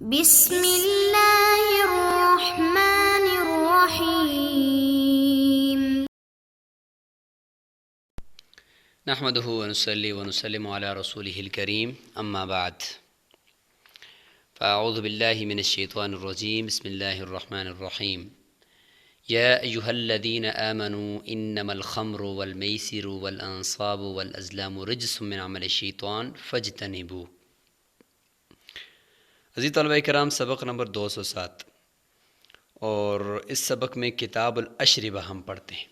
بسم اللہ الرحمن الرحیم۔ نحمده ونصلي ونسلم على رسوله الكريم اما بعد فاعوذ بالله من الشيطان الرجيم بسم الله الرحمن الرحيم يا ايها الذين امنوا انما الخمر والميسر والانصاب والازلام رجس من عمل الشيطان فاجتنبوه۔ عزیز طلبہ کرام، سبق نمبر 207 اور اس سبق میں کتاب الاشربہ ہم پڑھتے ہیں۔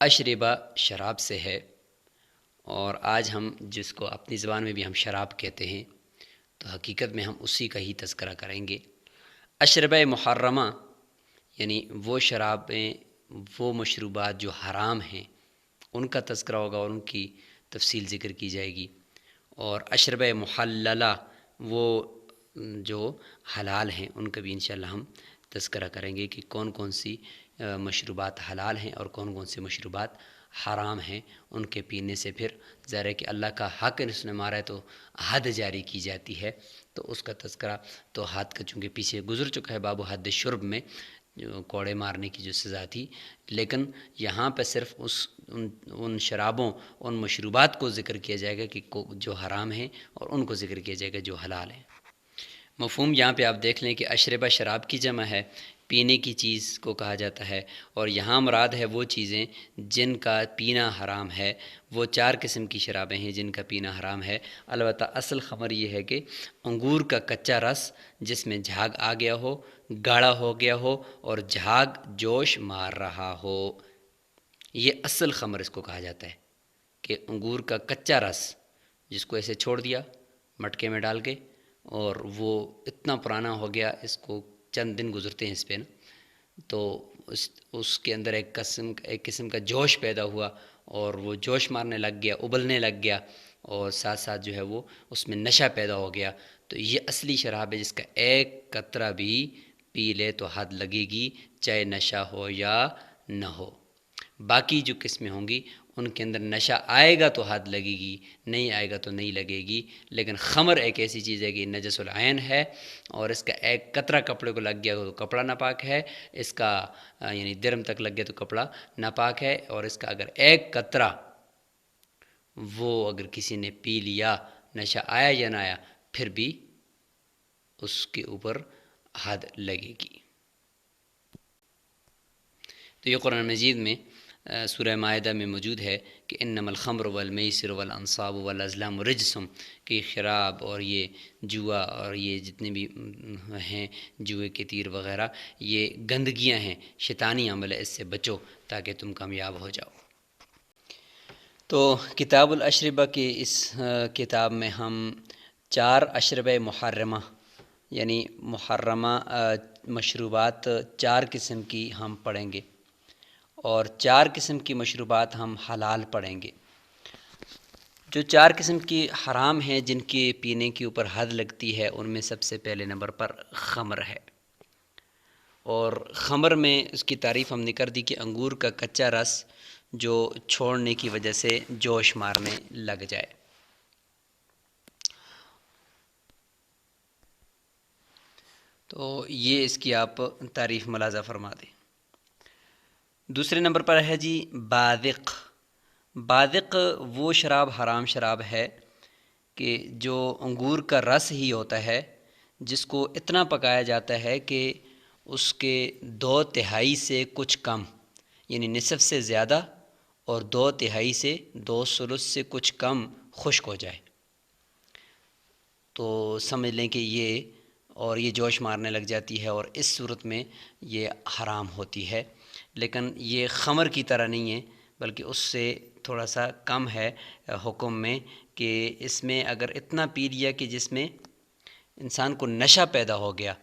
اشربہ شراب سے ہے، اور آج ہم جس کو اپنی زبان میں بھی ہم شراب کہتے ہیں، تو حقیقت میں ہم اسی کا ہی تذکرہ کریں گے۔ اشربہ محرمہ یعنی وہ شرابیں، وہ مشروبات جو حرام ہیں، ان کا تذکرہ ہوگا اور ان کی تفصیل ذکر کی جائے گی۔ اور اشربہ محللہ وہ جو حلال ہیں، ان کا بھی انشاءاللہ ہم تذکرہ کریں گے کہ کون کون سی مشروبات حلال ہیں اور کون کون سے مشروبات حرام ہیں۔ ان کے پینے سے پھر ظاہر ہے کہ اللہ کا حق اس نے مارا ہے تو حد جاری کی جاتی ہے، تو اس کا تذکرہ تو حد کا چونکہ پیچھے گزر چکا ہے باب حد شرب میں، جو کوڑے مارنے کی جو سزا تھی، لیکن یہاں پہ صرف ان شرابوں، ان مشروبات کو ذکر کیا جائے گا کہ جو حرام ہیں، اور ان کو ذکر کیا جائے گا جو حلال ہیں۔ مفہوم یہاں پہ آپ دیکھ لیں کہ اشربہ شراب کی جمع ہے، پینے کی چیز کو کہا جاتا ہے، اور یہاں مراد ہے وہ چیزیں جن کا پینا حرام ہے۔ وہ 4 قسم کی شرابیں ہیں جن کا پینا حرام ہے۔ البتہ اصل خبر یہ ہے کہ انگور کا کچا رس جس میں جھاگ آ گیا ہو، گاڑھا ہو گیا ہو اور جھاگ جوش مار رہا ہو، یہ اصل خمر اس کو کہا جاتا ہے کہ انگور کا کچا رس جس کو ایسے چھوڑ دیا مٹکے میں ڈال کے، اور وہ اتنا پرانا ہو گیا، اس کو چند دن گزرتے ہیں اس پہ نا، تو اس کے اندر ایک قسم کا جوش پیدا ہوا، اور وہ جوش مارنے لگ گیا، ابلنے لگ گیا، اور ساتھ ساتھ جو ہے وہ اس میں نشہ پیدا ہو گیا۔ تو یہ اصلی شراب ہے جس کا ایک قطرہ بھی پی لے تو حد لگے گی، چاہے نشہ ہو یا نہ ہو۔ باقی جو قسمیں ہوں گی ان کے اندر نشہ آئے گا تو حد لگے گی، نہیں آئے گا تو نہیں لگے گی۔ لیکن خمر ایک ایسی چیز ہے کہ نجس العین ہے، اور اس کا ایک قطرہ کپڑے کو لگ گیا تو کپڑا ناپاک ہے، اس کا یعنی درم تک لگ گیا تو کپڑا ناپاک ہے، اور اس کا اگر ایک قطرہ وہ اگر کسی نے پی لیا، نشہ آیا یا نہ آیا، پھر بھی اس کے اوپر حد لگے گی۔ تو یہ قرآن مجید میں سورہ مائدہ میں موجود ہے کہ انما الخمر والمیسر والانصاب والازلام رجسم، کہ شراب اور یہ جوا اور یہ جتنے بھی ہیں جوئے کے تیر وغیرہ، یہ گندگیاں ہیں، شیطانی عمل ہے، اس سے بچو تاکہ تم کامیاب ہو جاؤ۔ تو کتاب الاشربہ کی اس کتاب میں ہم 4 اشربہ محرمہ یعنی محرمہ مشروبات 4 قسم کی ہم پڑھیں گے، اور 4 قسم کی مشروبات ہم حلال پڑھیں گے۔ جو 4 قسم کی حرام ہیں جن کے پینے کے اوپر حد لگتی ہے، ان میں سب سے پہلے نمبر پر خمر ہے، اور خمر میں اس کی تعریف ہم نے کر دی کہ انگور کا کچا رس جو چھوڑنے کی وجہ سے جوش مارنے لگ جائے۔ تو یہ اس کی آپ تعریف ملاحظہ فرما دیں۔ دوسرے نمبر پر ہے جی بادق۔ بادق وہ شراب، حرام شراب ہے کہ جو انگور کا رس ہی ہوتا ہے، جس کو اتنا پکایا جاتا ہے کہ اس کے 2/3 سے کچھ کم، یعنی نصف سے زیادہ اور 2/3 سے 2/3 سے کچھ کم خشک ہو جائے، تو سمجھ لیں کہ یہ جوش مارنے لگ جاتی ہے، اور اس صورت میں یہ حرام ہوتی ہے۔ لیکن یہ خمر کی طرح نہیں ہے، بلکہ اس سے تھوڑا سا کم ہے حکم میں، کہ اس میں اگر اتنا پی لیا کہ جس میں انسان کو نشہ پیدا ہو گیا،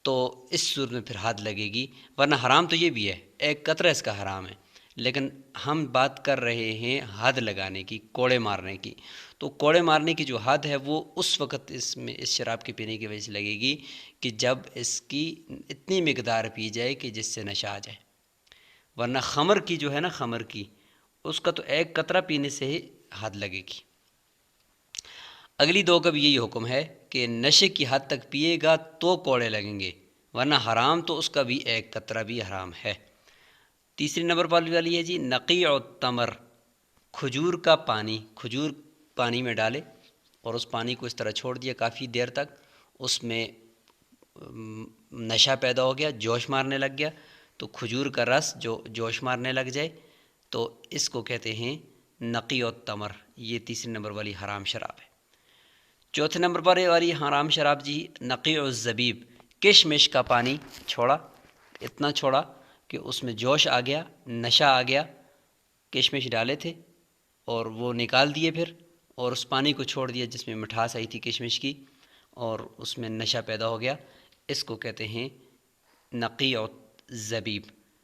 تو اس صورت میں پھر حد لگے گی، ورنہ حرام تو یہ بھی ہے، ایک قطرہ اس کا حرام ہے، لیکن ہم بات کر رہے ہیں حد لگانے کی، کوڑے مارنے کی۔ تو کوڑے مارنے کی جو حد ہے وہ اس وقت اس شراب کے پینے کی وجہ سے لگے گی کہ جب اس کی اتنی مقدار پی جائے کہ جس سے نشہ آ جائے، ورنہ خمر کی جو ہے نا، خمر کی اس کا تو ایک قطرہ پینے سے ہی حد لگے گی۔ اگلی 2 کا بھی یہی حکم ہے کہ نشے کی حد تک پیے گا تو کوڑے لگیں گے، ورنہ حرام تو اس کا بھی ایک قطرہ بھی حرام ہے۔ تیسری نمبر پر والی ہے جی نقیع التمر، کھجور کا پانی، کھجور پانی میں ڈالے اور اس پانی کو اس طرح چھوڑ دیا کافی دیر تک، اس میں نشہ پیدا ہو گیا، جوش مارنے لگ گیا، تو کھجور کا رس جو جوش مارنے لگ جائے تو اس کو کہتے ہیں نقیع التمر، یہ تیسری نمبر والی حرام شراب ہے۔ چوتھے نمبر پر والی حرام شراب جی نقیع الزبیب، کشمش کا پانی چھوڑا، اتنا چھوڑا کہ اس میں جوش آ گیا، نشہ آ گیا، کشمش ڈالے تھے اور وہ نکال دیے پھر، اور اس پانی کو چھوڑ دیا جس میں مٹھاس آئی تھی کشمش کی اور اس میں نشہ پیدا ہو گیا، اس کو کہتے ہیں نقیع الزبیب،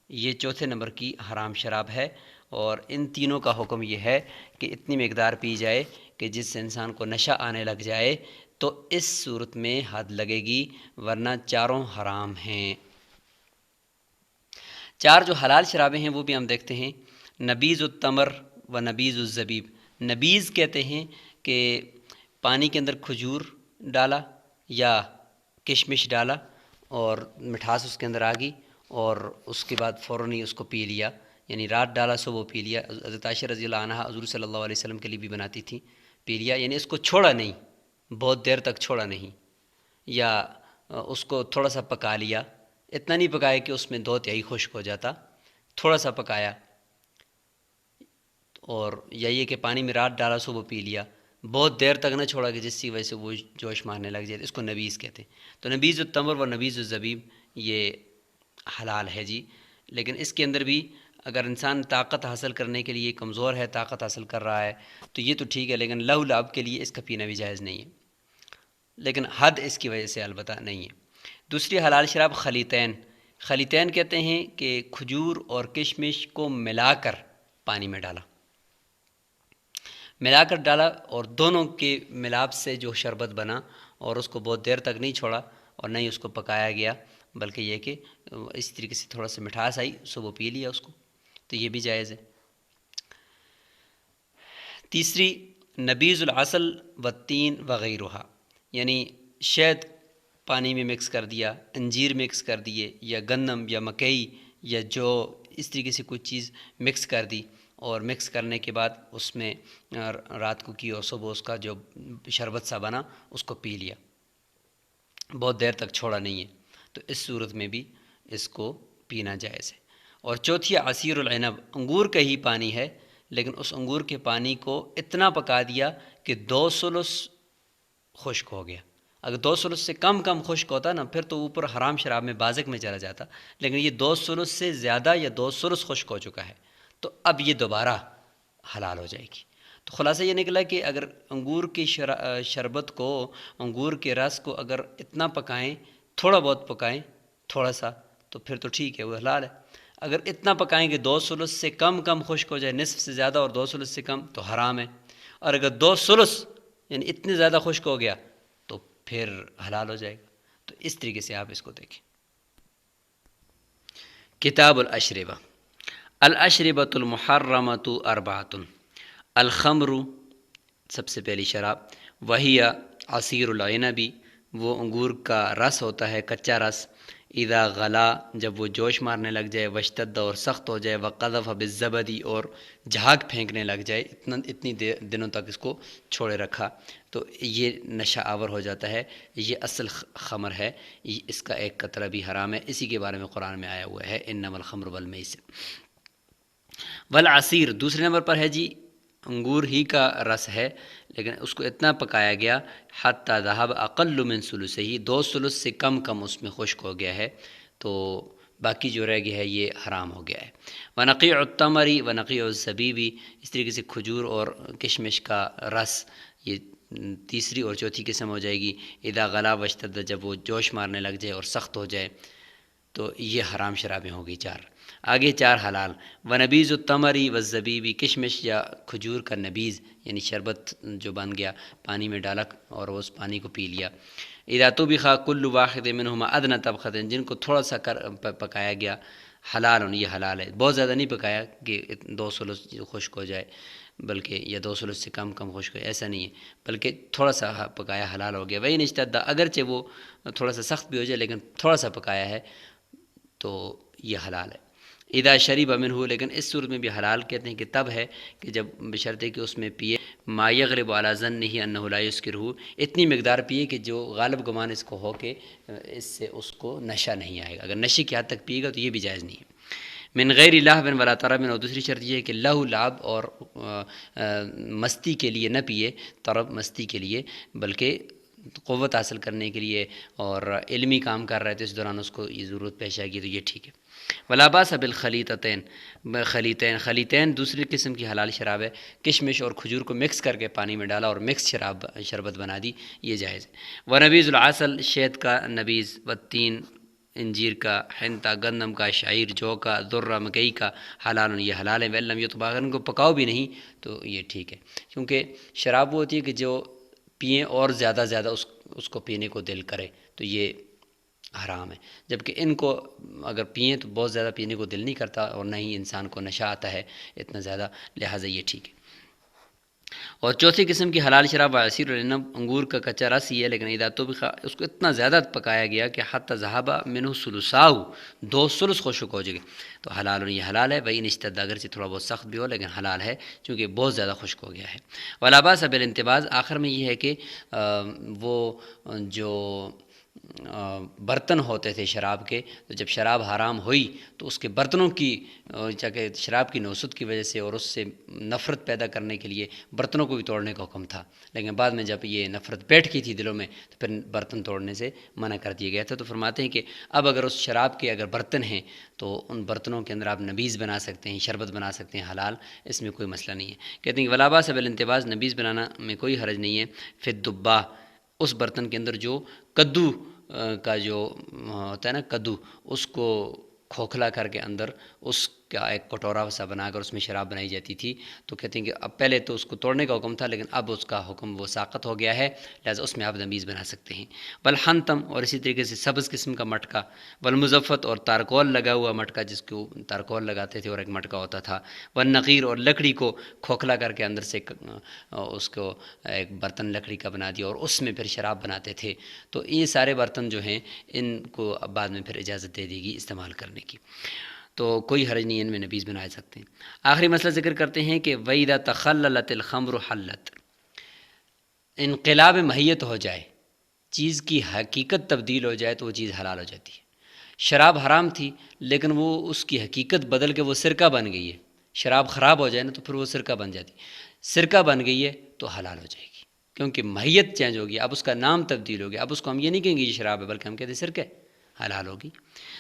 یہ چوتھے نمبر کی حرام شراب ہے۔ اور ان تینوں کا حکم یہ ہے کہ اتنی مقدار پی جائے کہ جس سے انسان کو نشہ آنے لگ جائے، تو اس صورت میں حد لگے گی، ورنہ چاروں حرام ہیں۔ چار جو حلال شرابیں ہیں وہ بھی ہم دیکھتے ہیں، نبیذ التمر و نبیذ الزبیب۔ نبیذ کہتے ہیں کہ پانی کے اندر کھجور ڈالا یا کشمش ڈالا اور مٹھاس اس کے اندر آ گئی اور اس کے بعد فوراً ہی اس کو پی لیا، یعنی رات ڈالا صبح پی لیا۔ حضرت عائشہ رضی اللہ عنہا حضور صلی اللہ علیہ وسلم کے لیے بھی بناتی تھیں، پی لیا، یعنی اس کو چھوڑا نہیں، بہت دیر تک چھوڑا نہیں، یا اس کو تھوڑا سا پکا لیا، اتنا نہیں پکایا کہ اس میں دو تہائی خشک ہو جاتا، تھوڑا سا پکایا، اور یا یہ کہ پانی میں رات ڈالا صبح پی لیا، بہت دیر تک نہ چھوڑا کہ جس کی وجہ سے وہ جوش مارنے لگ جائے، اس کو نبیذ کہتے ہیں۔ تو نبیذ التمر و نبیذ الزبیب یہ حلال ہے جی، لیکن اس کے اندر بھی اگر انسان طاقت حاصل کرنے کے لیے کمزور ہے، طاقت حاصل کر رہا ہے تو یہ تو ٹھیک ہے، لیکن لہو لعب کے لیے اس کا پینا بھی جائز نہیں ہے، لیکن حد اس کی وجہ سے البتہ نہیں ہے۔ دوسری حلال شراب خلیتین، خلیتین کہتے ہیں کہ کھجور اور کشمش کو ملا کر پانی میں ڈالا اور دونوں کے ملاپ سے جو شربت بنا، اور اس کو بہت دیر تک نہیں چھوڑا اور نہ ہی اس کو پکایا گیا، بلکہ یہ کہ اس طریقے سے تھوڑا سا مٹھاس آئی، صبح پی لیا اس کو، تو یہ بھی جائز ہے۔ تیسری نبیذ العسل والتین وغیرہ، یعنی شہد پانی میں مکس کر دیا، انجیر مکس کر دیے، یا گندم یا مکئی یا جو اس طریقے سے کوئی چیز مکس کر دی، اور مکس کرنے کے بعد اس میں رات کو کی اور صبح اس کا جو شربت سا بنا اس کو پی لیا، بہت دیر تک چھوڑا نہیں ہے، تو اس صورت میں بھی اس کو پینا جائز ہے۔ اور چوتھی عصیر العنب، انگور کا ہی پانی ہے، لیکن اس انگور کے پانی کو اتنا پکا دیا کہ 2 ثلث خشک ہو گیا۔ اگر 2 ثلث سے کم خشک ہوتا نا پھر تو اوپر حرام شراب میں بازق میں چلا جاتا، لیکن یہ 2 ثلث سے زیادہ یا 2 ثلث خشک ہو چکا ہے، تو اب یہ دوبارہ حلال ہو جائے گی۔ تو خلاصہ یہ نکلا کہ اگر انگور کی شربت کو، انگور کے رس کو اگر اتنا پکائیں، تھوڑا بہت پکائیں، تھوڑا سا، تو پھر تو ٹھیک ہے، وہ حلال ہے۔ اگر اتنا پکائیں کہ 2 ثلث سے کم خشک ہو جائے، نصف سے زیادہ اور 2 ثلث سے کم، تو حرام ہے۔ اور اگر 2 ثلث یعنی اتنے زیادہ خشک ہو گیا تو پھر حلال ہو جائے گا۔ تو اس طریقے سے آپ اس کو دیکھیں۔ کتاب الاشربہ، الاشربۃ المحرمۃ اربعۃ، الخمر سب سے پہلی شراب، وہی عصیر العنب، وہ انگور کا رس ہوتا ہے، کچا رس، اذا غلا جب وہ جوش مارنے لگ جائے، واشتد اور سخت ہو جائے، وقذف بالزبد اور جھاگ پھینکنے لگ جائے، اتنی دنوں تک اس کو چھوڑے رکھا تو یہ نشہ آور ہو جاتا ہے، یہ اصل خمر ہے، اس کا ایک قطرہ بھی حرام ہے، اسی کے بارے میں قرآن میں آیا ہوا ہے انما الخمر والمیسر۔ والعصیر دوسرے نمبر پر ہے جی انگور ہی کا رس ہے، لیکن اس کو اتنا پکایا گیا حتی ذہب اقل من ثلثہ، 2 ثلث سے کم اس میں خشک ہو گیا ہے، تو باقی جو رہ گیا ہے یہ حرام ہو گیا ہے۔ ونقیع التمر ونقیع الزبیب، اس طریقے سے کھجور اور کشمش کا رس، یہ تیسری اور چوتھی قسم ہو جائے گی۔ اذا غلا واشتد، جب وہ جوش مارنے لگ جائے اور سخت ہو جائے، تو یہ حرام شرابیں ہو گئی 4۔ آگے 4 حلال، ونبیذ التمر والزبیب، کشمش یا کھجور کا نبیذ یعنی شربت جو بن گیا، پانی میں ڈالا اور اس پانی کو پی لیا۔ اذا طبخ کل واحد منہما ادنی طبخۃ، جن کو تھوڑا سا پکایا گیا، حلال، یہ حلال ہے، بہت زیادہ نہیں پکایا کہ 2 ثلث خشک ہو جائے، بلکہ یا 2 ثلث سے کم خشک ہو، ایسا نہیں ہے، بلکہ تھوڑا سا پکایا حلال ہو گیا۔ وہی نشتہ اگرچہ وہ تھوڑا سا سخت بھی ہو جائے لیکن تھوڑا سا پکایا ہے تو یہ حلال ہے۔ اذا شریب منہ، لیکن اس صورت میں بھی حلال کہتے ہیں کہ تب ہے کہ جب بشرطے کہ اس میں پیے ما یغلب علی ظنہ انہ لا یسکرہ، اتنی مقدار پیے کہ جو غالب گمان اس کو ہو کہ اس سے اس کو نشہ نہیں آئے گا۔ اگر نشے کی حد تک پیے گا تو یہ بھی جائز نہیں ہے۔ من غیر لہو ولا طرب، اور دوسری شرط یہ ہے کہ لہو لعب اور مستی کے لیے نہ پیے، طرب مستی کے لیے، بلکہ قوت حاصل کرنے کے لیے اور علمی کام کر رہے تھے اس دوران اس کو یہ ضرورت پیش آئے گی تو یہ ٹھیک ہے۔ ولا باس بالخلیطتین، خلیطین دوسری قسم کی حلال شراب ہے، کشمش اور کھجور کو مکس کر کے پانی میں ڈالا اور مکس شربت بنا دی، یہ جائز ہے۔ ونبیذ العسل، شہد کا نبیذ، والتین انجیر کا، حنطہ گندم کا، شعیر جو کا، ذرہ مکئی کا، حلال یہ حلال ہے۔ وَإِن لَّمْ يُطْبَخ، اگر ان کو پکاؤ بھی نہیں تو یہ ٹھیک ہے، کیونکہ شراب وہ ہوتی ہے کہ جو پئیں اور زیادہ اس کو پینے کو دل کرے تو یہ حرام ہے، جبکہ ان کو اگر پئیں تو بہت زیادہ پینے کو دل نہیں کرتا اور نہ ہی انسان کو نشہ آتا ہے اتنا زیادہ، لہٰذا یہ ٹھیک ہے۔ اور چوتھی قسم کی حلال شراب عصیر العنب، انگور کا کچا رس ہی ہے، لیکن اذا طبخ، اس کو اتنا زیادہ پکایا گیا کہ حتی ذہب منہ ثلثاہ، 2 ثلث خشک ہو جائے تو حلال، یہ حلال ہے۔ وہی نشتد، اگرچہ تھوڑا بہت سخت بھی ہو لیکن حلال ہے چونکہ بہت زیادہ خشک ہو گیا ہے۔ ولا باس بالانتباذ، آخر میں یہ ہے کہ وہ جو برتن ہوتے تھے شراب کے، تو جب شراب حرام ہوئی تو اس کے برتنوں کی شراب کی نوسط کی وجہ سے اور اس سے نفرت پیدا کرنے کے لیے برتنوں کو بھی توڑنے کا حکم تھا، لیکن بعد میں جب یہ نفرت بیٹھ گئی تھی دلوں میں تو پھر برتن توڑنے سے منع کر دیا گیا تھا۔ تو فرماتے ہیں کہ اب اگر اس شراب کے اگر برتن ہیں تو ان برتنوں کے اندر آپ نبیذ بنا سکتے ہیں، شربت بنا سکتے ہیں حلال، اس میں کوئی مسئلہ نہیں ہے۔ کہتے ہیں کہ ولا باس بالانتباذ، نبیذ بنانا میں کوئی حرج نہیں ہے۔ فی الدبہ، اس برتن کے اندر جو کدو کا جو ہوتا ہے نا کدو، اس کو کھوکھلا کر کے اندر اس کا ایک کٹورا سا بنا کر اس میں شراب بنائی جاتی تھی، تو کہتے ہیں کہ اب پہلے تو اس کو توڑنے کا حکم تھا لیکن اب اس کا حکم وہ ساقط ہو گیا ہے، لہٰذا اس میں آپ نبیذ بنا سکتے ہیں۔ والحنتم، اور اسی طریقے سے سبز قسم کا مٹکا، والمزفت، اور تارکول لگا ہوا مٹکا جس کو تارکول لگاتے تھے اور ایک مٹکا ہوتا تھا، والنقیر، اور لکڑی کو کھوکھلا کر کے اندر سے اس کو ایک برتن لکڑی کا بنا دیا اور اس میں پھر شراب بناتے تھے، تو یہ سارے برتن جو ہیں ان کو اب بعد میں پھر اجازت دے دی گی استعمال کرنے کی، تو کوئی حرج نہیں، ان میں نبیذ بنائے سکتے ہیں۔ آخری مسئلہ ذکر کرتے ہیں کہ وَإِذَا تَخَلَّلَتِ الْخَمْرُ حَلَّتْ، انقلاب ماہیت ہو جائے، چیز کی حقیقت تبدیل ہو جائے تو وہ چیز حلال ہو جاتی ہے۔ شراب حرام تھی لیکن وہ اس کی حقیقت بدل کے وہ سرکہ بن گئی ہے، شراب خراب ہو جائے نا تو پھر وہ سرکہ بن جاتی، سرکہ بن گئی ہے تو حلال ہو جائے گی، کیونکہ ماہیت چینج ہوگی، اب اس کا نام تبدیل ہو گیا، اب اس کو ہم یہ نہیں کہیں گے یہ شراب ہے بلکہ ہم کہتے ہیں سرکہ، حلال ہوگی۔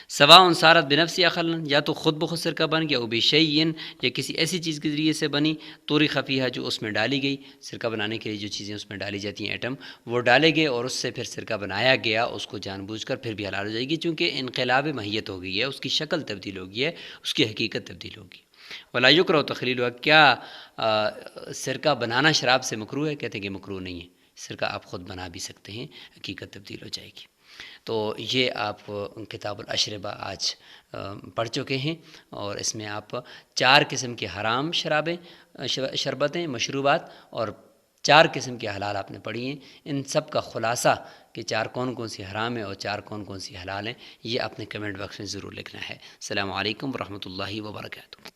سواء صارت بنفسی اخلن، یا تو خود بخود سرکہ بن گیا، او بشیء، یا کسی ایسی چیز کے ذریعے سے بنی، طرح فیہا، جو اس میں ڈالی گئی، سرکہ بنانے کے لیے جو چیزیں اس میں ڈالی جاتی ہیں ایٹم، وہ ڈالے گئے اور اس سے پھر سرکہ بنایا گیا اس کو جان بوجھ کر، پھر بھی حلال ہو جائے گی، چونکہ انقلاب ماہیت ہو گئی ہے، اس کی شکل تبدیل ہو گئی ہے، اس کی حقیقت تبدیل ہوگی۔ ولا یکرہ تخلیلها، کیا سرکہ بنانا شراب سے مکروہ ہے؟ کہتے ہیں کہ مکروہ نہیں ہے، سرکہ آپ خود بنا بھی سکتے ہیں، حقیقت تبدیل ہو جائے گی۔ تو یہ آپ کتاب الاشربہ آج پڑھ چکے ہیں، اور اس میں آپ 4 قسم کی حرام شربتیں، مشروبات، اور 4 قسم کی حلال آپ نے پڑھی ہیں۔ ان سب کا خلاصہ کہ 4 کون سی حرام ہیں اور 4 کون سی حلال ہیں، یہ آپ نے کمنٹ باکس میں ضرور لکھنا ہے۔ السلام علیکم ورحمۃ اللہ وبرکاتہ۔